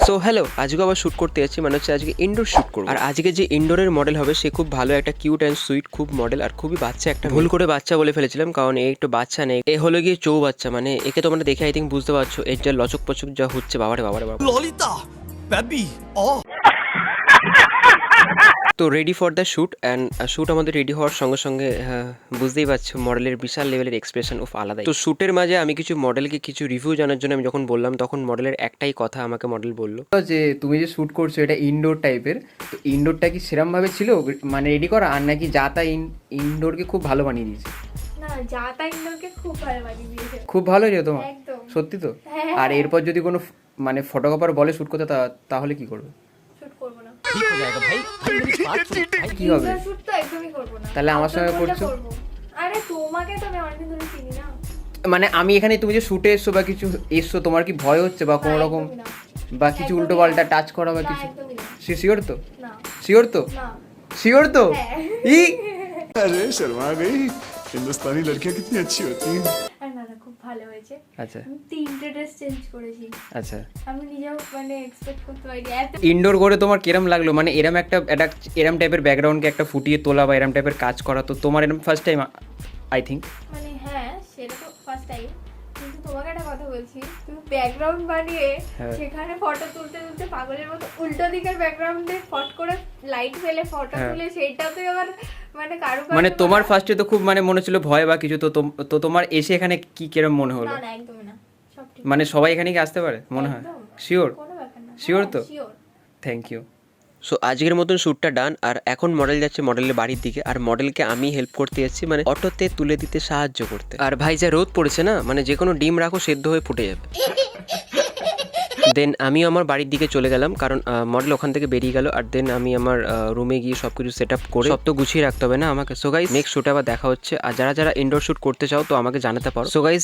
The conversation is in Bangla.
সো হ্যালো, আজকে আবার শ্যুট করতে যাচ্ছি, মানে হচ্ছে আজকে ইনডোর শ্যুট করবো। আর আজকে যে ইনডোরের মডেল হবে সে খুব ভালো একটা কিউট অ্যান্ড সুইট খুব মডেল, আর খুবই বাচ্চা একটা। ভুল করে বাচ্চা বলে ফেলেছিলাম, কারণ এ একটু বাচ্চা নেই, এ হলো গিয়ে চৌবাচ্চা। মানে একে তোমরা দেখে আই থিঙ্ক বুঝতে পারছো এর যা লচক পচক যা হচ্ছে, বাবারে বাবারে বাবা। ললিতা বেবি তো ready for the shoot, and shoot আমাদের রেডি হওয়ার সঙ্গে সঙ্গে বুঝতেই পারছো মডেলের বিশাল লেভেলের এক্সপ্রেশন অফ আলাদা। তো শ্যুটের মাঝে আমি কিছু মডেলকে কিছু রিভিউ জানার জন্য আমি যখন বললাম, তখন মডেলের একটাই কথা আমাকে মডেল বললো যে তুমি যে শ্যুট করছো এটা ইনডোর টাইপের, তো ইনডোরটা কি সেরকম ভাবে ছিল মানে রেডি করা, আর নাকি যা তা ইনডোরকে খুব ভালো বানিয়ে দিয়েছে? না, যা তাই ইন্দোরকে খুব ভালো বানিয়ে দিয়েছে। খুব ভালো হয়েছে তোমার? একদম। সত্যি তো? হ্যাঁ। আর এরপর যদি কোনো মানে ফটোগ্রাফার বলে শ্যুট করতে তাহলে কি করবে? শুট করব না। ঠিক হয়ে যায়গা ভাই মেরি বাত সুন কি হবে? ইন্দোর শুট তো একদমই করব না। তাহলে আমার সঙ্গে আউটডোর করছো? করবো। আরে তোমাকে তো আমি অনেকদিন ধরে চিনি না। মানে আমি এখানে তুমি যে শুটে এসছো বা কিছু এসছো, তোমার কি ভয় হচ্ছে বা কোনো না, রকম একদমই না। বা কিছু একদমই উল্টো পাল্টা না। টাচ করা বা না, কিছু? একদমই না। শিওর তো? না। শিওর তো? না। শিওর তো? হ্যাঁ। ই अरे शर्मा गई हिंदुस्तानी लड़कियां कितनी अच्छी होती हैं। আর না না, খুব ভালো হয়েছে। আচ্ছা আমি 3টে ড্রেস চেঞ্জ করেছি। আচ্ছা। আমি নিজেও মানে এক্সপেক্ট করতে পারিনি এত। ইনডোর করে তোমার কিরম লাগলো? মানে এরম একটা এরম টাইপের ব্যাকগ্রাউন্ডকে একটা ফুটিয়ে তোলা বা এরম টাইপের কাজ করা, তো তোমার এরম ফার্স্ট টাইম আই থিঙ্ক। মানে হ্যাঁ, সেটা তো ফার্স্ট টাইম। কিন্তু তোমাকে একটা কথা বলছি, তুমি ব্যাকগ্রাউন্ড বানিয়ে হ্যাঁ। সেখানে ফটো তুলতে তুলতে পাগলের মতো উল্টো দিকের ব্যাকগ্রাউন্ডে ফট করে লাইট ফেলে ফটো হ্যাঁ। তুলে সেইটাতে আবার মানে কারো মানে তোমার ফার্স্টে তো খুব মানে মনে ছিল ভয় বা কিছু, তো তোমার এসে এখানে কি কিরম মনে হলো? না না, একদমই না, সব ঠিক। মানে সবাই এখানে কি আসতে পারে মনে হয়? একদম। শিওর? কোনো ব্যাপার না। Sure তো? শিওর। Thank you. সো আজকের মতন শ্যুটটা ডান, আর এখন মডেল যাচ্ছে মডেলের বাড়ির দিকে, আর মডেলকে আমি হেল্প করতে যাচ্ছি, মানে অটোতে তুলে দিতে সাহায্য করতে। আর ভাই যা রোদ পড়েছে না, মানে যে কোনো ডিম রাখো সেদ্ধ হয়ে ফুটে যাবে। দেন আমি আমার বাড়ির দিকে চলে গেলাম, কারণ মডেল ওখান থেকে বেরিয়ে গেল। আর দেন আমি আমার রুমে গিয়ে সব কিছু সেট আপ করে সব তো গুছিয়ে রাখতে হবে না আমাকে। সো গাইস নেক্সট শ্যুটে আবার দেখা হচ্ছে। আর যারা যারা ইনডোর শ্যুট করতে চাও তো আমাকে জানাতে পারো। So guys